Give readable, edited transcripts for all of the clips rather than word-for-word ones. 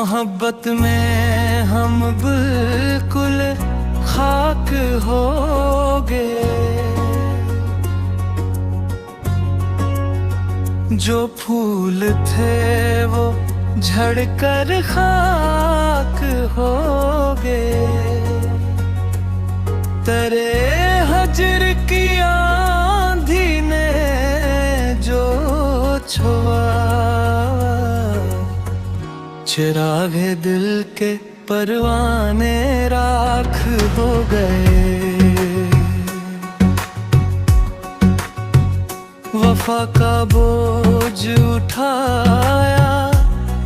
मोहब्बत में हम बिल्कुल खाक हो गए। जो फूल थे वो झड़कर खाक हो गए। तेरे हजर की आंधी ने जो छुआ, चिरागे दिल के परवाने राख हो गए। वफा का बोझ उठाया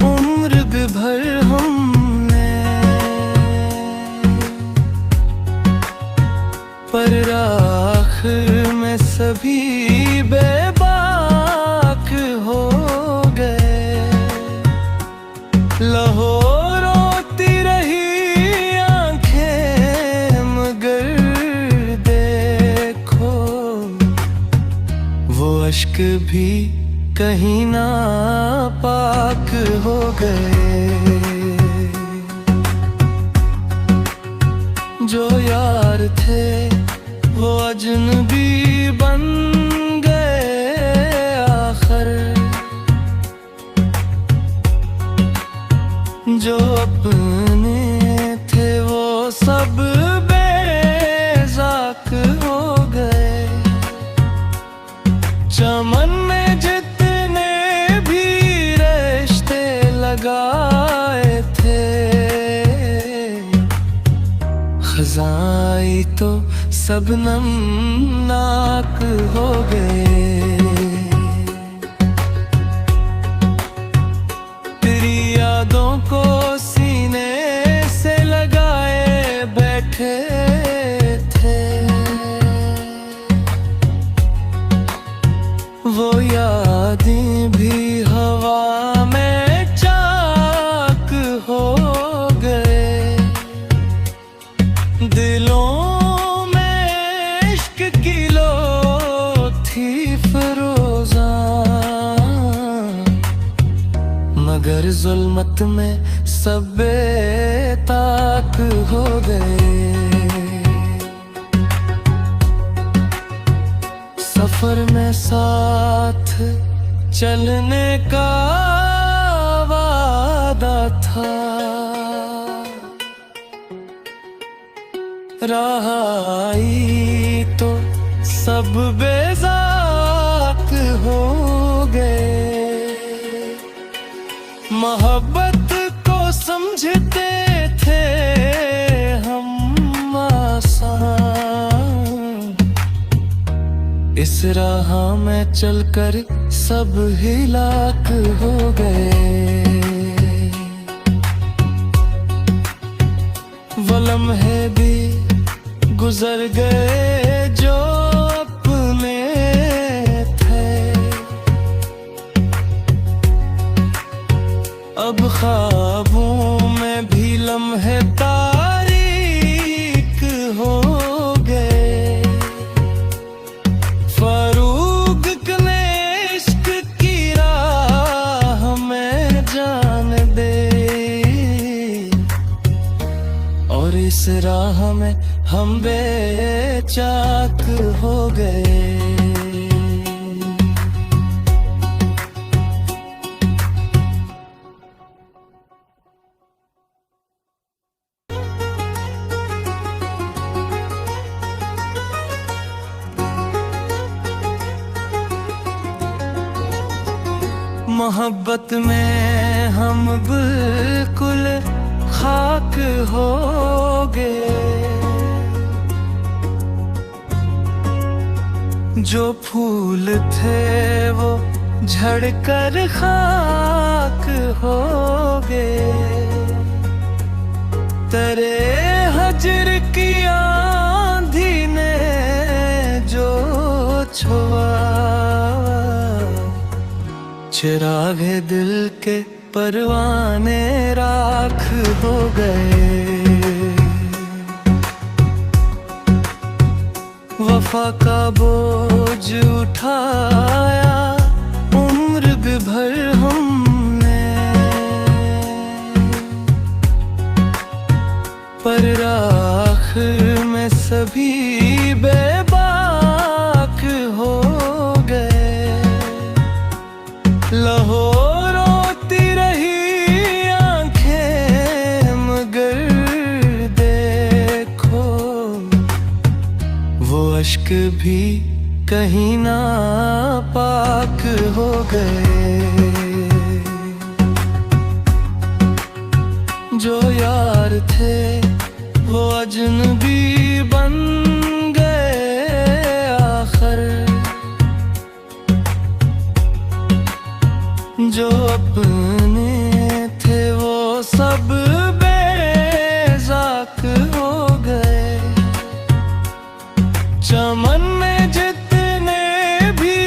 उम्र भर हमने, पर आखिर में सभी बेबाक हो गए। लहो रोती रही आंखें मगर देखो वो अश्क भी कहीं ना पाक हो गए। जो यार थे वो अजनबी बन गए आखिर। जो अपने थे वो सब बेज़ाक हो गए। चमन में जितने भी रिश्ते लगाए थे, खज़ाई तो सब नमनाक हो गए। तेरी यादों को सीने से लगाए बैठे थे, वो यादें भी हवा में चाक हो गए। दिलों में इश्क की लो थी फरोज़ा, मगर जुल्मत में सब बेताक हो गए। सफर में साथ चलने का वादा था, राह आई तो सब बेज़ाक हो गए। मोहब्बत को समझते थे हम आसान, इस राह में चलकर सब हिलाक हो गए। वो लम्हे भी गुजर गए जो अपने थे, अब ख्वाबों में भी लम्हे तारीक हो गए। फरूक ने इश्क की राह में जान दे, और इस राह में हम बेचाक हो गए। मोहब्बत में हम बिल्कुल खाक हो गए। जो फूल थे वो झड़कर खाक हो गए। तेरे हजर की आंधी ने जो छुआ, चिरागे दिल के परवाने राख हो गए। वफा का बोझ उठाया उम्र भर हमने, सभी बेबाक हो गए। लहो रोती रही आंखें मगर देखो वो अश्क भी कहीं ना पाक हो गए। जो यार थे वो अजनबी बन गए आखिर। जो अपने थे वो सब बेज़ाक हो गए। चमन में जितने भी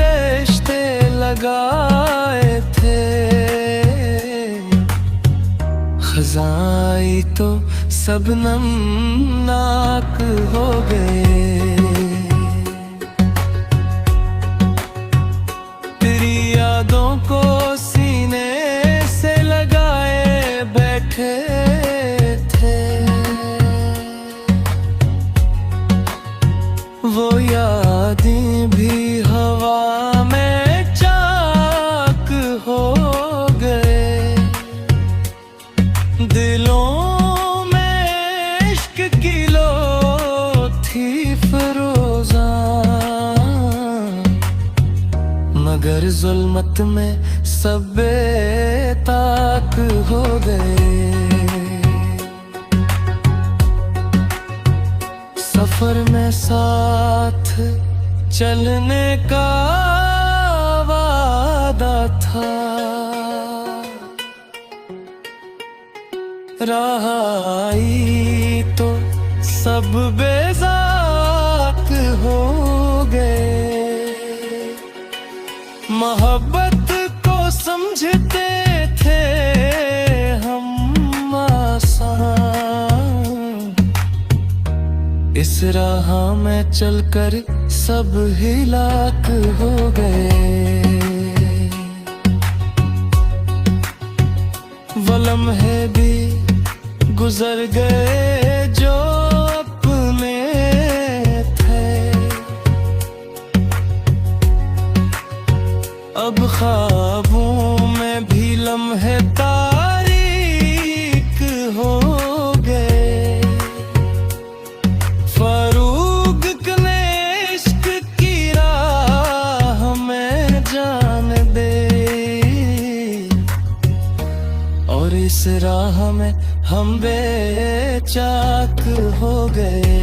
रिश्ते लगाए थे खज़ाई तो सब नमनाक हो गए। तेरी यादों को सीने से लगाए बैठे थे। वो यादें भी हवा में चाक हो गए। दिलों में इश्क की लो थी फरोज़ा मगर जुल्मत में सब बेताक हो गए। सफर में साथ चलने का वादा था। राह आई तो सब बेज़ाक हो गए। मोहब्बत को समझते थे हम आसान। इस राह में चलकर सब हिलाक हो गए। वो लम्हे भी गुजर गए जो अपने थे। अब ख्वाबों में भी लम्हे तारीक हो गए। फरूग ने इश्क की राह में जान दे और इस राह में हम बेचाक हो गए।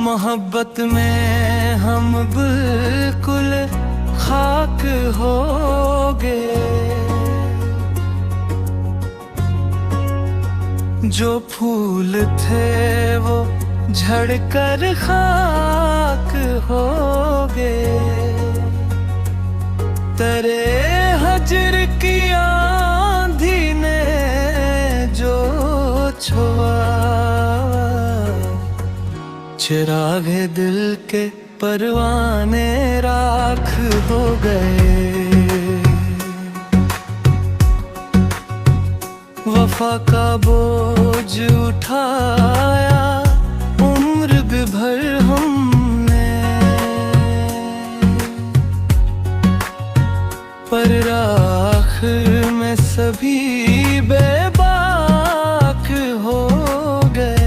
मोहब्बत में हम बिल्कुल खाक हो गए। जो फूल थे वो झड़कर खाक हो गए। तेरे हजर की आंधी ने जो छुआ चिरागे दिल के परवाने राख हो गए। वफा का बोझ उठाया उम्र भर हमने पर आखिर में सभी बेबाक हो गए।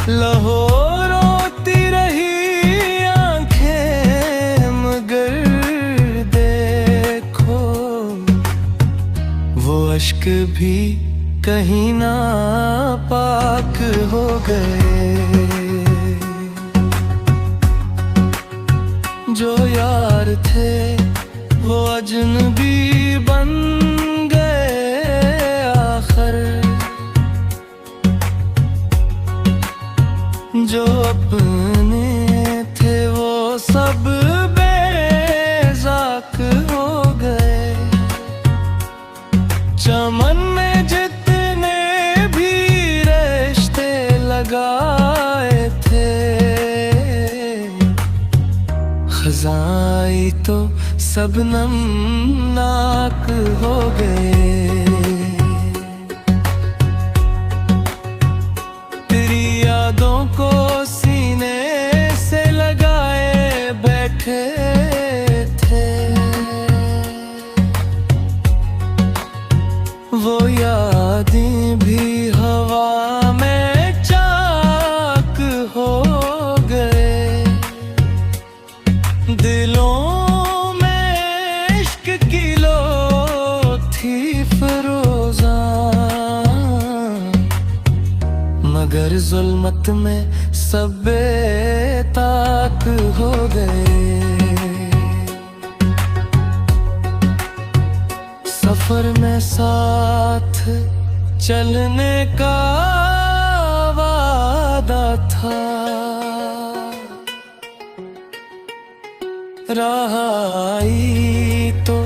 लहो रोती रही आंखें मगर देखो वो अश्क भी कहीं ना पाक हो गए। जो यार थे वो अजनबी बन गए आखिर। जो अपने थे वो सब बेज़ाक हो गए। चमन में जितने सब नमनाक हो गए। तेरी यादों को सीने से लगाए बैठे थे, वो यादें भी हवा में चाक हो गए। दिलों में इश्क की लो थी फरोज़ा, मगर जुल्मत में सब बेताक हो गए। सफर में साथ चलने का वादा था, राह आई तो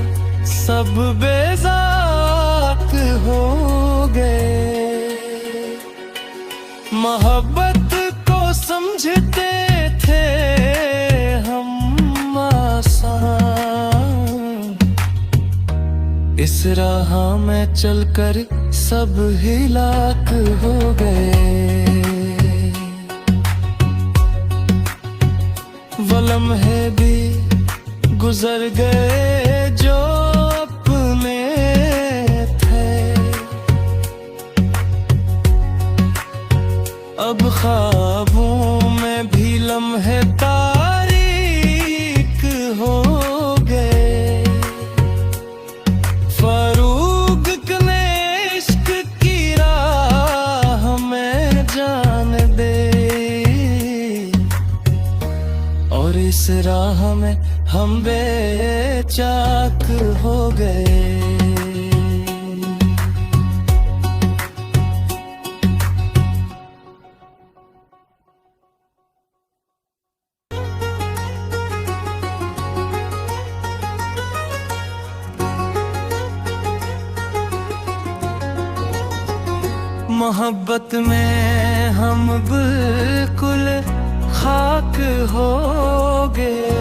सब बेज़ाक हो गए। मोहब्बत को समझते थे हम आसान, इस राह में चलकर सब हिलाक हो गए। वो लम्हे भी गुजर गए जो अपने थे, अब ख्वाबों में भी लम्हे तारीक हो गए। फरूक ने इश्क की राह में जान दे, और इस राह में हम बेचाक हो गए। मोहब्बत में हम बिल्कुल खाक हो गए।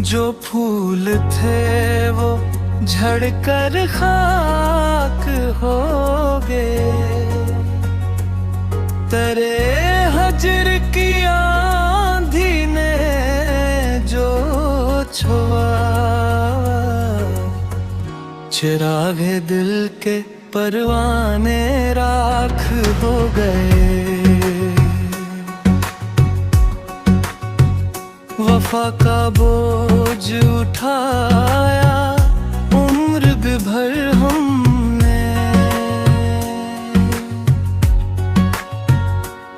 जो फूल थे वो झड़कर खाक हो गए। तेरे हजर की आंधी ने जो छुआ, चिरागे दिल के परवाने राख हो गए। वफा का बोझ उठाया उम्र भर हमने,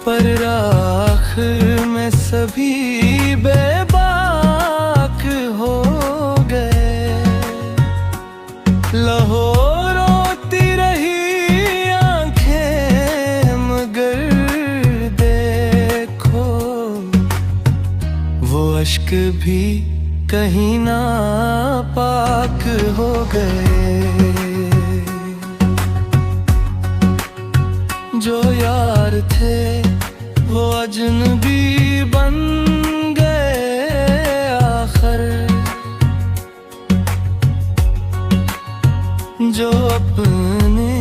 पर आखिर में सभी बेबाक हो गए। लाहौर रोती रही आंखें, मगर देखो वो अश्क भी कहीं ना पाक हो गए। जो यार थे वो अजनबी बन गए आखिर, जो अपने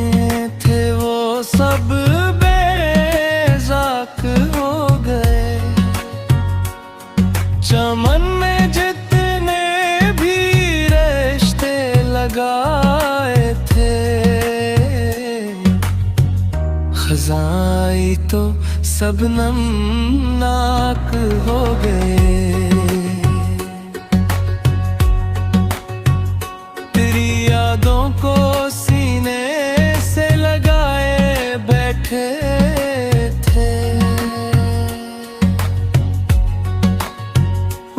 थे वो सब बेज़ाक हो गए। चमन में जितने भी रिश्ते लगाए थे, खज़ाई तो सब नमनाक हो गए। तेरी यादों को सीने से लगाए बैठे थे,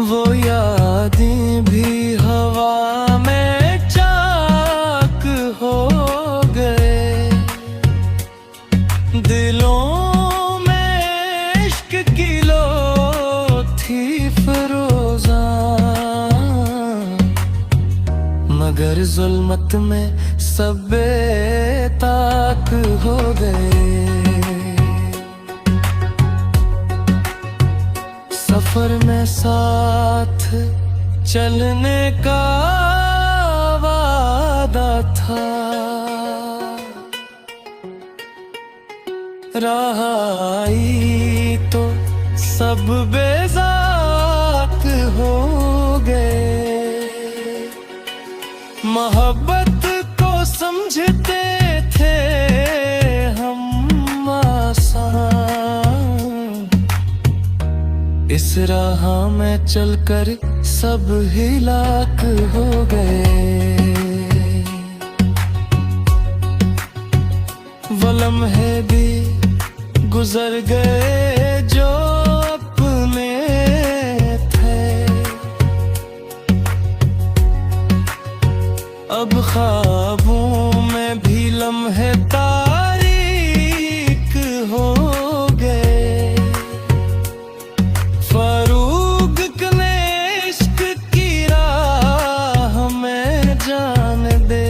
वो यादें भी हवा में चाक हो गए। दिलों में इश्क की लो थी फरोज़ा, मगर जुल्मत में सब बेताक हो गए। सफर में साथ चलने का वादा था, राह आई तो सब बेज़ाक हो गए। मोहब्बत को समझते थे हम आसान, इस राह में चलकर सब हिलाक हो गए। वो लम्हे भी गुजर गए जो अपने थे, अब ख्वाबों में भी लम्हे तारीक हो गए। फरूक ने इश्क की राह में जान दे,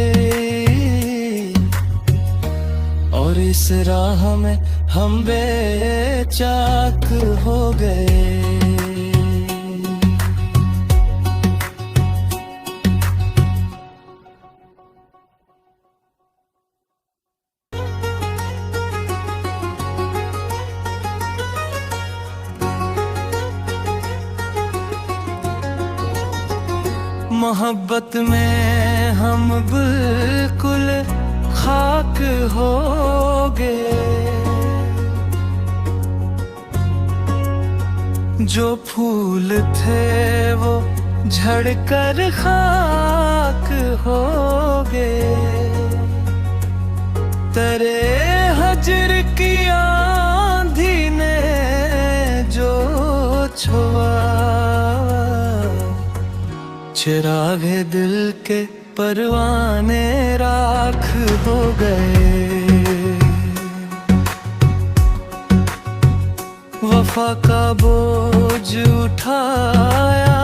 और इस राह में हम बेचाक हो गए। मोहब्बत में हम बिल्कुल खाक हो गए। जो फूल थे वो झड़कर खाक हो गए। तेरे हजर की आंधी ने जो छुआ, चिरागे दिल के परवाने राख हो गए। वफा का बोझ उठाया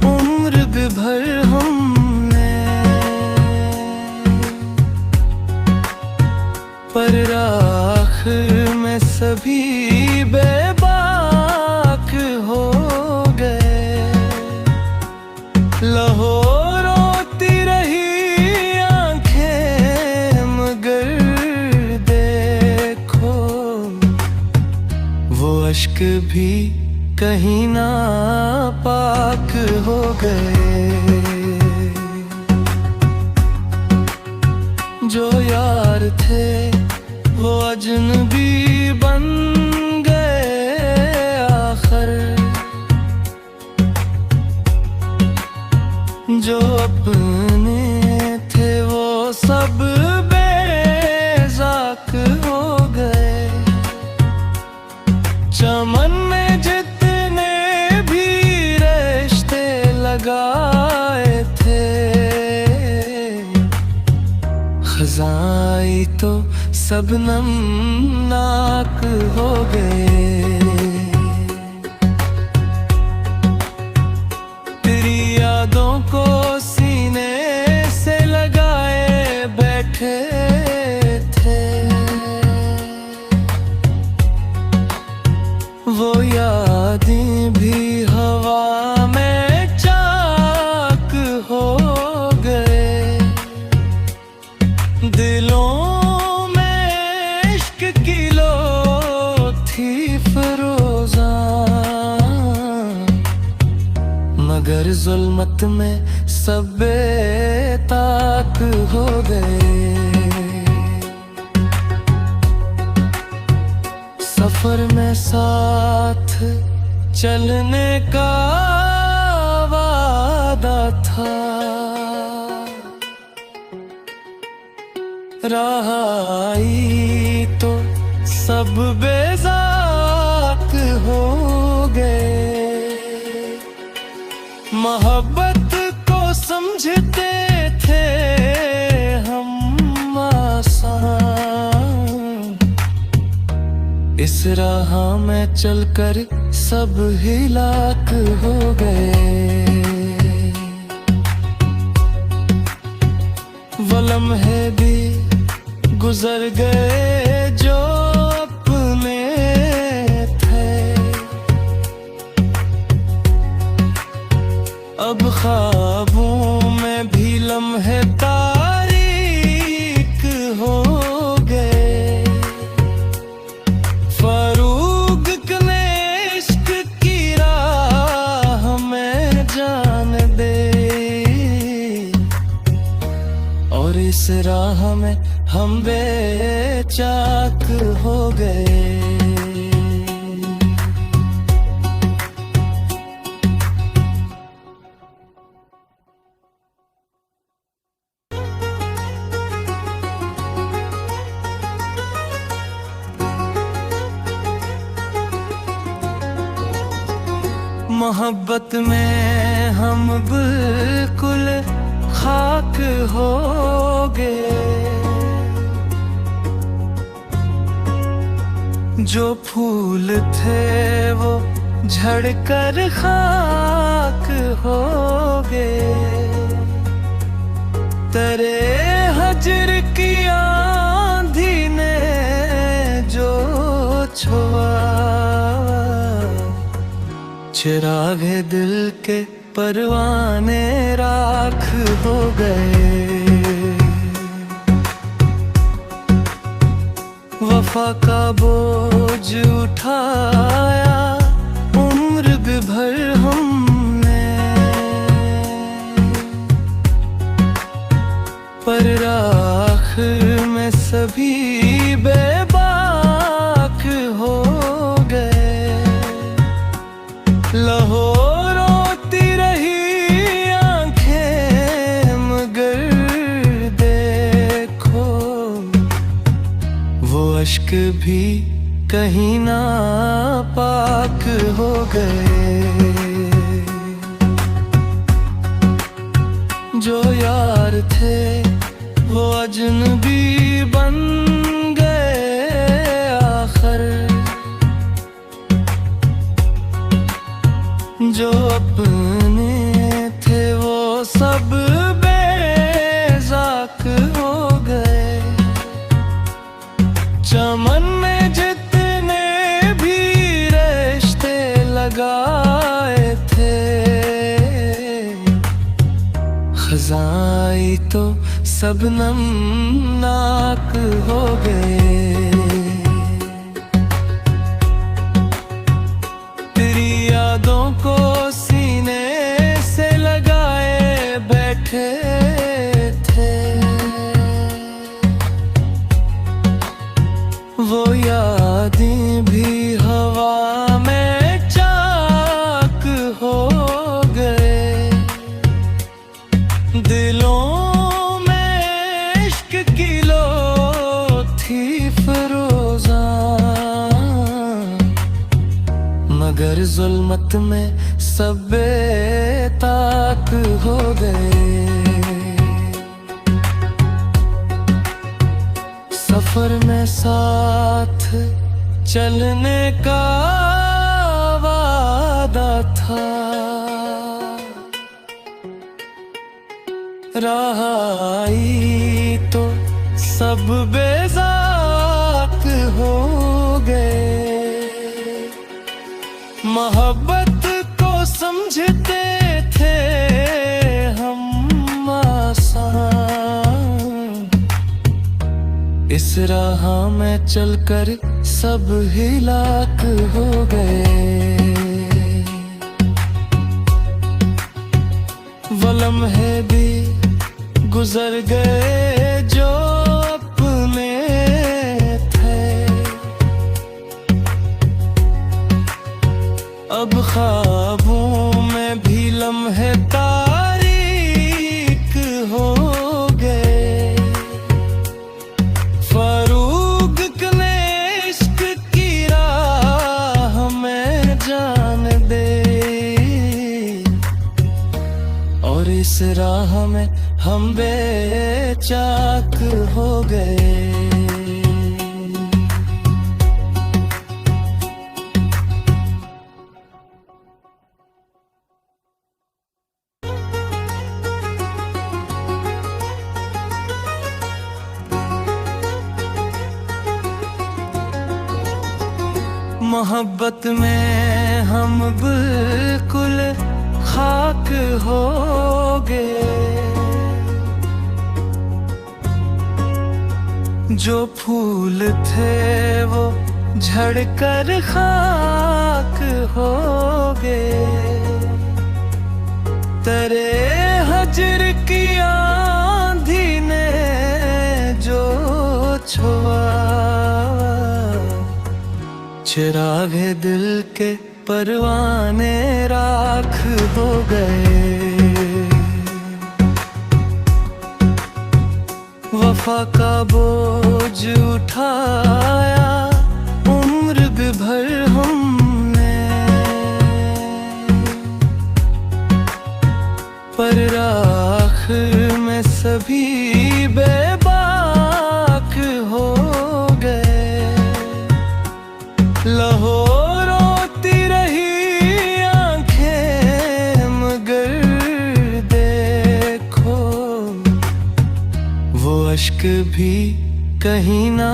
उम्र भर हमने, पर आखिर में सभी बेबाक हो गए। लाहौर रोती रही आंखें, मगर देखो वो अश्क भी कहीं ना पाक हो गए। जो यार थे वो अजनबी बन गए आखिर, जो अपने थे वो सब बेज़ाक हो गए। चमन में जितने भी रिश्ते लगाए थे, खज़ाई तो सब नमनाक हो गए। तेरी यादों को सीने से लगाए बैठे थे, वो यादें भी हवा में चाक हो गए। दिलों में इश्क की लो थी फरोज़ा, मगर जुल्मत में सब बेताक हो गए। सफर में साथ चलने का वादा था, राह आई तो सब बेज़ाक हो गए। मोहब्बत को समझते थे हम आसान, इस राह में चलकर सब हिलाक हो गए। वो लम्हे भी गुजर गए जो अपने थे, अब ख्वाबों में भी लम्हे तारीक हो गए। फरूग ने इश्क की राह में जान दे, और इस राह में हम बेचाक हो गए। मोहब्बत में हम बिल्कुल खाक हो गए। जो फूल थे वो झड़कर खाक हो गए। तेरे हजर की आंधी ने जो छुआ, चिरागे दिल के परवाने राख हो गए। वफा का बोझ उठाया उम्र भर हमने, पर आखिर में सभी बेबाक हो गए। लहो रोती रही आंखें, मगर देखो वो अश्क भी कहीं ना पाक हो गए। जो यार थे वो अजनबी बन गए आखिर। जो अपने थे वो सब बेज़ाक हो गए। चमन में जितने भी रिश्ते लगाए थे, खज़ाई तो सब नमनाक हो गए। तेरी यादों को सीने से लगाए बैठे थे, वो यादें भी हवा में चाक हो गए। दिलों में इश्क की लो थी फरोज़ा, मगर जुल्मत में सब बेताक हो गए। सफर में साथ चलने का वादा था, राह आई तो सब बेज़ाक हो गए। मोहब्बत को समझते थे हम आसान, इस राह में चलकर सब हिलाक हो गए। वो लम्हे भी गुजर गए जो अपने थे, अब ख्वाबों में भी लम्हे तारीक हो गए। फरूग ने इश्क की राह में जान दे, और इस राह में हम बेचाक हो गए। मोहब्बत में हम बिल्कुल खाक हो गए। जो फूल थे वो झड़कर खाक हो गए। तेरे हजर की आंधी ने जो छुआ, चिरागे दिल के परवाने राख हो गए। वफा का बोझ उठाया उम्र भर हमने, पर आखिर में सभी बेबाक हो गए। लाहौर रोती रही आंखें, मगर देखो वो अश्क भी कहीं ना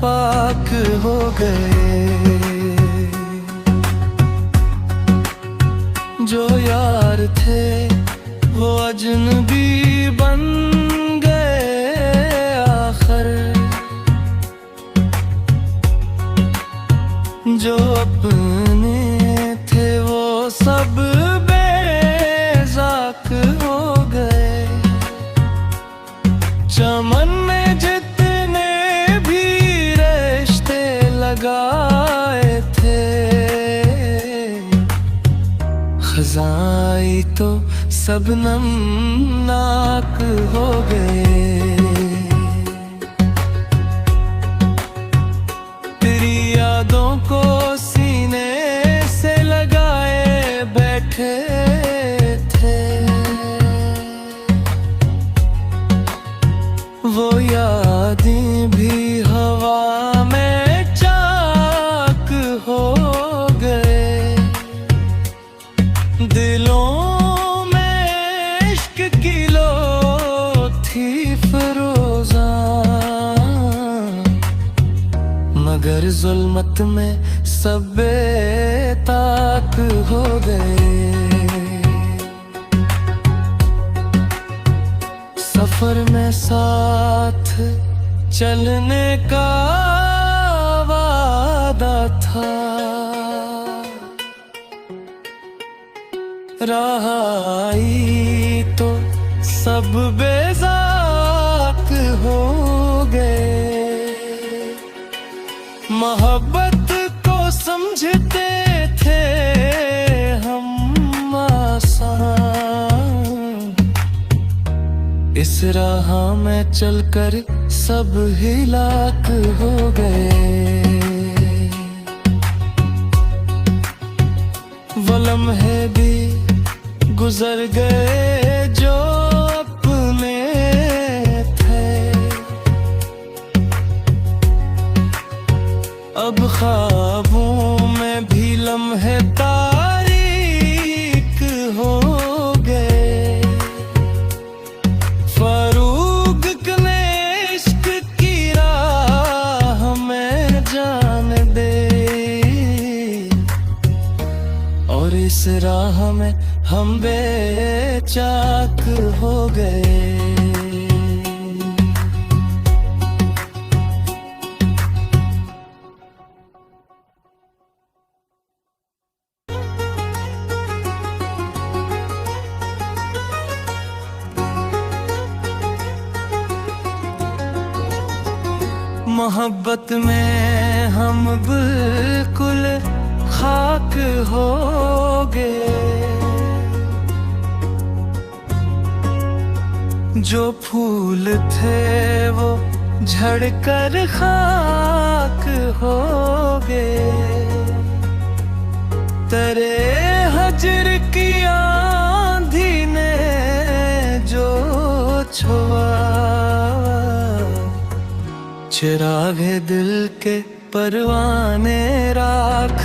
पाक हो गए। जो यार थे वो अजनबी बन गए आखिर। जो अपने थे वो सब बेज़ाक हो गए। चमन में जितने भी रिश्ते लगाए थे, खज़ाई तो सब नमनाक हो गए। तेरी यादों को सीने से लगाए बैठे थे, वो यादें भी हवा में चाक हो गए। दिलों में इश्क की लो थी फरोज़ा, मगर जुल्मत में सब बेताक हो गए। सफर में साथ चलने का वादा था, राह आई तो सब बेज़ाक हो गए। मोहब्बत को समझते थे हम आसान, इस राह में चलकर सब हिलाक हो गए। वो लम्हे भी गुजर गए जो अपने थे, अब ख्वाबों में भी लम्हे तारीक हो गए। फरूक ने इश्क की राह में जान दे, और इस राह में हम बेचाक हो गए। मोहब्बत में हम बिल्कुल खाक हो गए। जो फूल थे वो झड़कर खाक हो गए। तेरे हजर की आंधी ने जो छुआ, चिरागे दिल के परवाने राख